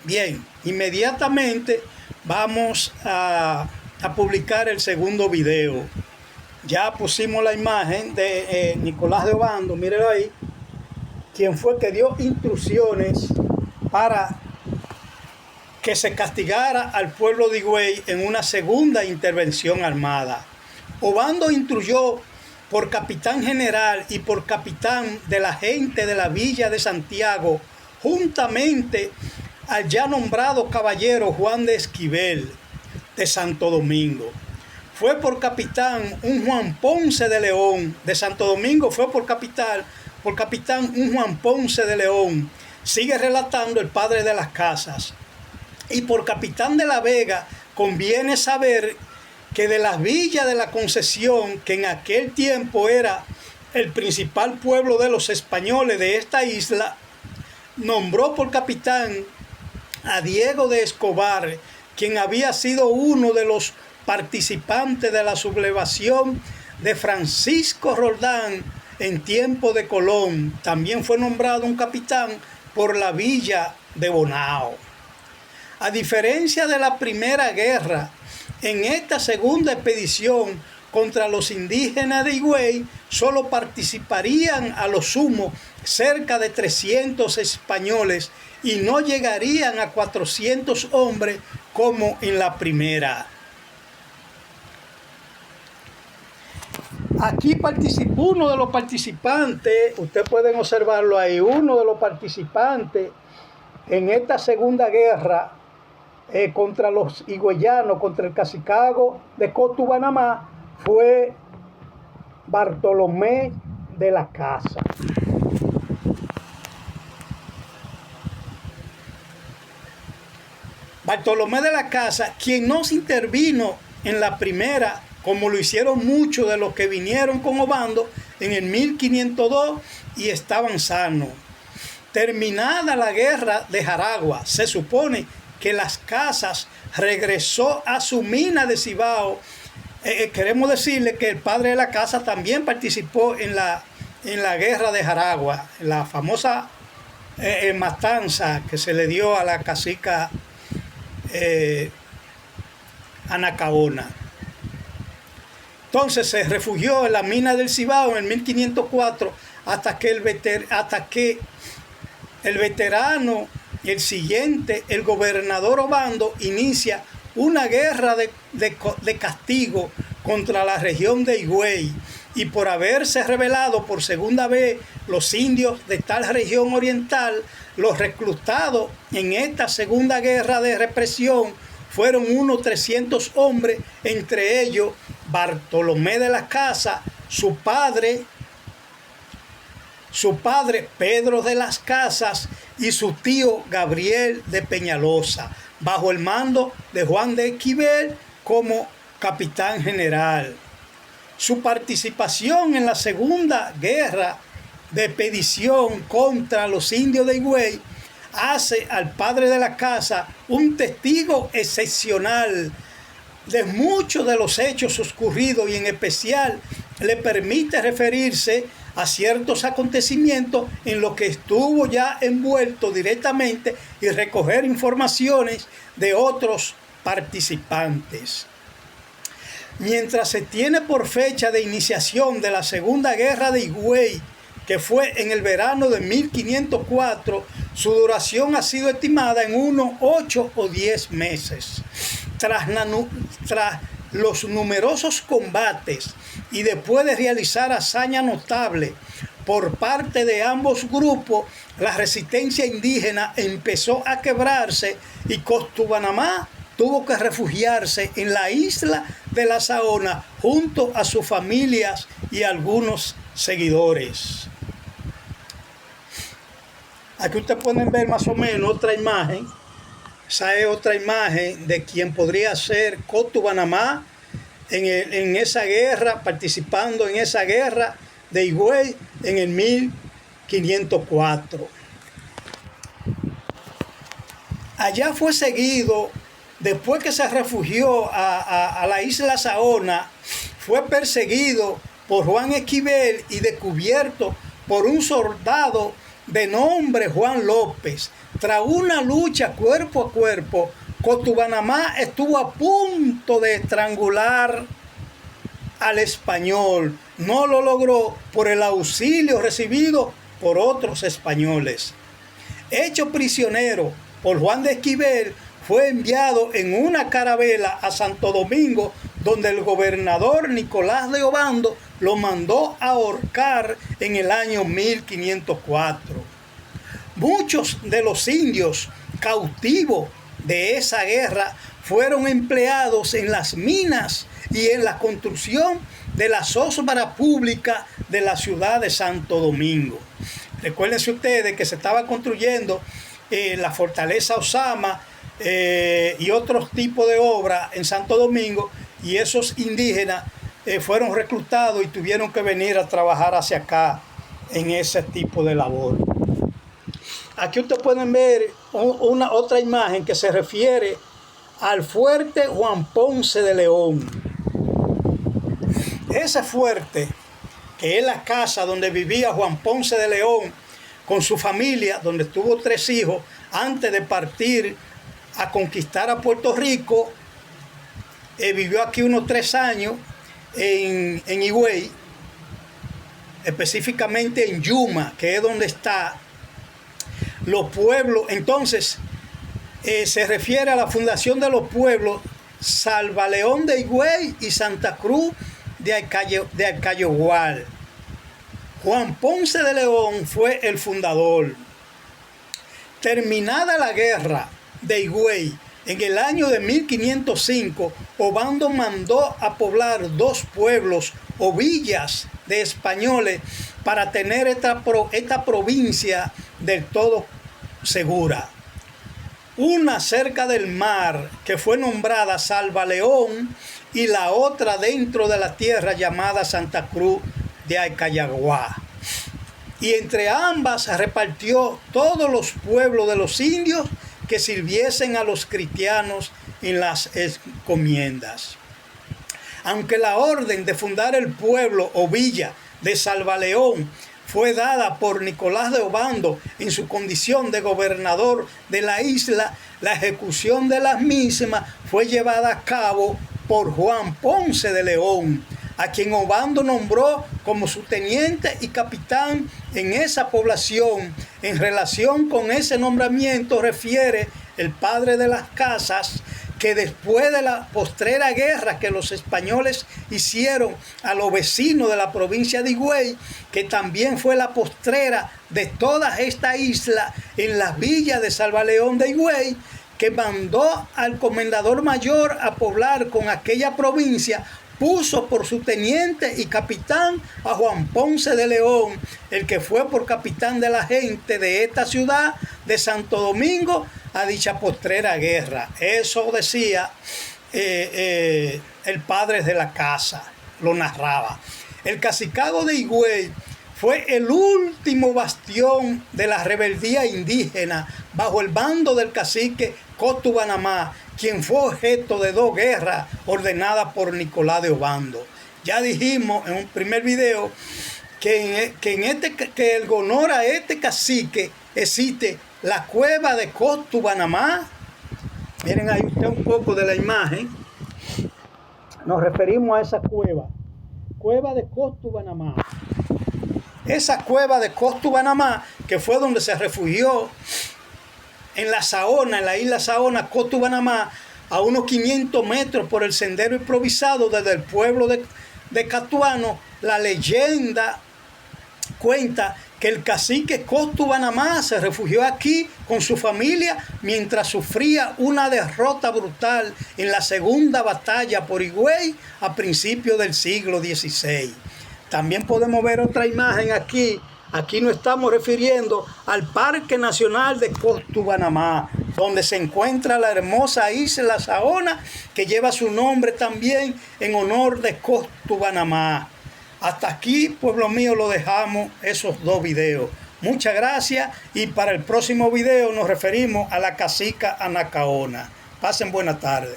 Bien, inmediatamente vamos a publicar el segundo video. Ya pusimos la imagen de Nicolás de Obando, mírenlo ahí, quien fue que dio instrucciones para que se castigara al pueblo de Higüey en una segunda intervención armada. Obando instruyó por capitán general y por capitán de la gente de la villa de Santiago, juntamente al ya nombrado caballero Juan de Esquivel de Santo Domingo. Fue por capitán un Juan Ponce de León de Santo Domingo, fue por capitán un Juan Ponce de León, sigue relatando el padre de las casas. Y por capitán de la Vega conviene saber que de las villas de la Concesión, que en aquel tiempo era el principal pueblo de los españoles de esta isla, nombró por capitán a Diego de Escobar, quien había sido uno de los participantes de la sublevación de Francisco Roldán en tiempo de Colón. También fue nombrado un capitán por la villa de Bonao. A diferencia de la primera guerra, en esta segunda expedición contra los indígenas de Higüey solo participarían a lo sumo cerca de 300 españoles y no llegarían a 400 hombres como en la primera. Aquí participó uno de los participantes, ustedes pueden observarlo ahí, uno de los participantes en esta segunda guerra contra los higüeyanos, contra el cacicago de Cotubanamá, fue Bartolomé de la Casa. Bartolomé de la Casa, quien no se intervino en la primera, como lo hicieron muchos de los que vinieron con Obando en el 1502 y estaban sanos. Terminada la guerra de Jaragua, se supone que Las Casas regresó a su mina de Cibao. Queremos decirle que el padre de la casa también participó en la guerra de Jaragua, en la famosa matanza que se le dio a la cacica Anacaona. Entonces se refugió en la mina del Cibao en el 1504 hasta que el veterano y el siguiente, el gobernador Obando, inicia una guerra de castigo contra la región de Higüey, y por haberse rebelado por segunda vez los indios de tal región oriental, los reclutados en esta segunda guerra de represión fueron unos 300 hombres, entre ellos Bartolomé de la Casa, su padre Pedro de las Casas y su tío Gabriel de Peñalosa, bajo el mando de Juan de Esquivel como capitán general. Su participación en la segunda guerra de expedición contra los indios de Higüey hace al padre de la casa un testigo excepcional de muchos de los hechos ocurridos, y en especial le permite referirse a ciertos acontecimientos en los que estuvo ya envuelto directamente y recoger informaciones de otros participantes. Mientras se tiene por fecha de iniciación de la Segunda Guerra de Higüey, que fue en el verano de 1504, su duración ha sido estimada en unos 8 o 10 meses. Tras los numerosos combates y después de realizar hazañas notables por parte de ambos grupos, la resistencia indígena empezó a quebrarse y Cotubanamá tuvo que refugiarse en la isla de La Saona junto a sus familias y algunos seguidores. Aquí ustedes pueden ver más o menos otra imagen. Esa es otra imagen de quien podría ser Cotubanamá en esa guerra, participando en esa guerra de Higüey en el 1504. Allá fue seguido, después que se refugió a la isla Saona, fue perseguido por Juan Esquivel y descubierto por un soldado de nombre Juan López, tras una lucha cuerpo a cuerpo, Cotubanamá estuvo a punto de estrangular al español. No lo logró por el auxilio recibido por otros españoles. Hecho prisionero por Juan de Esquivel, fue enviado en una carabela a Santo Domingo, donde el gobernador Nicolás de Obando lo mandó a ahorcar en el año 1504. Muchos de los indios cautivos de esa guerra fueron empleados en las minas y en la construcción de la zozobra pública de la ciudad de Santo Domingo. Recuérdense ustedes que se estaba construyendo la fortaleza Osama y otros tipos de obras en Santo Domingo, y esos indígenas fueron reclutados y tuvieron que venir a trabajar hacia acá en ese tipo de labor. Aquí ustedes pueden ver otra imagen que se refiere al fuerte Juan Ponce de León. Ese fuerte, que es la casa donde vivía Juan Ponce de León con su familia, donde tuvo 3 hijos antes de partir a conquistar a Puerto Rico, vivió aquí unos 3 años en Higüey, específicamente en Yuma, que es donde está los pueblos. Entonces se refiere a la fundación de los pueblos Salvaleón de Higüey y Santa Cruz de Alcayogual. Juan Ponce de León fue el fundador. Terminada la guerra de Higüey en el año de 1505, Obando mandó a poblar 2 pueblos o villas de españoles para tener esta provincia del todo segura. Una cerca del mar, que fue nombrada Salvaleón, y la otra dentro de la tierra llamada Santa Cruz de Alcayaguá. Y entre ambas repartió todos los pueblos de los indios que sirviesen a los cristianos en las encomiendas. Aunque la orden de fundar el pueblo o villa de Salvaleón fue dada por Nicolás de Obando en su condición de gobernador de la isla, la ejecución de las mismas fue llevada a cabo por Juan Ponce de León, a quien Obando nombró como su teniente y capitán en esa población. En relación con ese nombramiento refiere el padre de las Casas que después de la postrera guerra que los españoles hicieron a los vecinos de la provincia de Higüey, que también fue la postrera de toda esta isla en las villas de Salvaleón de Higüey, que mandó al comendador mayor a poblar con aquella provincia, puso por su teniente y capitán a Juan Ponce de León, el que fue por capitán de la gente de esta ciudad de Santo Domingo a dicha postrera guerra. Eso decía el padre de la casa, lo narraba. El cacicazgo de Higüey fue el último bastión de la rebeldía indígena bajo el mando del cacique Cotubanamá, quien fue objeto de 2 guerras ordenadas por Nicolás de Obando. Ya dijimos en un primer video que el honor a este cacique existe la cueva de Cotubanamá. Miren ahí usted un poco de la imagen. Nos referimos a esa cueva de Cotubanamá. Esa cueva de Cotubanamá, que fue donde se refugió en la Saona, en la isla Saona, Cotubanamá, a unos 500 metros por el sendero improvisado desde el pueblo de Catuano. La leyenda cuenta que el cacique Cotubanamá se refugió aquí con su familia mientras sufría una derrota brutal en la segunda batalla por Higüey a principios del siglo XVI. También podemos ver otra imagen aquí. Aquí nos estamos refiriendo al Parque Nacional de Cotubanamá, donde se encuentra la hermosa isla Saona, que lleva su nombre también en honor de Cotubanamá. Hasta aquí, pueblo mío, lo dejamos esos 2 videos. Muchas gracias, y para el próximo video nos referimos a la cacica Anacaona. Pasen buena tarde.